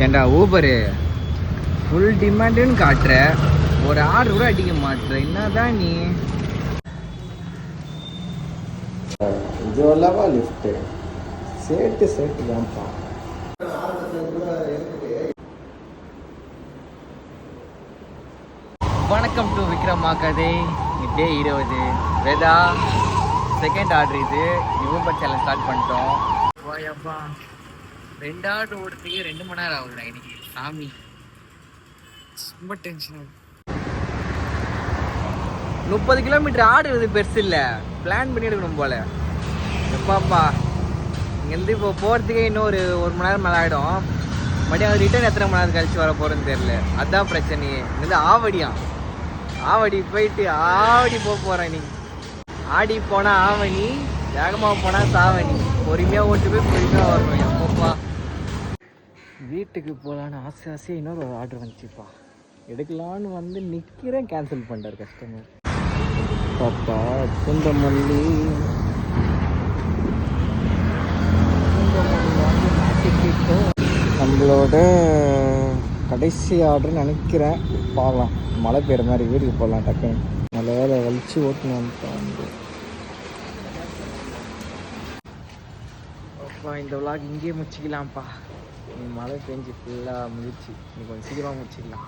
ஏண்டா Uber full டிமாண்டுன்னு காட்டுற, ஒரு ஆர்டர் கூட அடிக்க மாட்டுற, என்னதான் நீ? இது அல்லவா லிஃப்ட்டு, சேட்டு தான்ப்பா. வணக்கம் டு விக்ரமா கதை. டே 20 வேதா செகண்ட் ஆர்டர். இது ஊபர் சேலஞ்ச் ஸ்டார்ட் பண்ணிட்டோம். வாயப்பா, 2 ஆர்டர் ஓடுறதுக்கு 2 மணி நேரம் ஆகுதுடா இன்னைக்கு. சாமி ரொம்ப டென்ஷன். 30 கிலோமீட்டர் ஆர்டர் இது பெருசு இல்லை, பிளான் பண்ணி எடுக்கணும் போல. எப்பாப்பா இங்கேருந்து இப்போ போகிறதுக்கே இன்னும் ஒரு மணி நேரம் மேலே ஆகிடும். மறுபடியும் அது ரிட்டர்ன் எத்தனை மணி நேரம் கழிச்சு வர போகிறேன்னு தெரில. அதுதான் பிரச்சனையே. இங்கேருந்து ஆவடி போயிட்டு ஆவடி போகிறேன். நீ ஆடி போனால் ஆவணி, வேகமாக போனால் சாவணி. பொறுமையாக ஓட்டு போய் பொறுமையாக வரணும். எப்பப்பா வீட்டுக்கு போகலான்னு ஆசையாக இன்னொரு ஆர்டர் வந்துச்சுப்பா. எடுக்கலான்னு வந்து நிற்கிறேன், கேன்சல் பண்ணிட்டார் கஸ்டமர். பாப்பா குந்தமல்லி நம்மளோட கடைசி ஆர்டர் நினைக்கிறேன். பார்க்கலாம், மழை பெய்கிற மாதிரி வீட்டுக்கு போகலாம் டக்குன்னு. நல்ல வேலை வலிச்சு ஓட்டணும். அப்பா இந்த விளாக் இங்கேயே முடிச்சிக்கலாம்ப்பா. நீ மழை பெஞ்சு ஃபுல்லாக முடிச்சு, நீ கொஞ்சம் சீக்கிரமாக முடிச்சிக்கலாம்.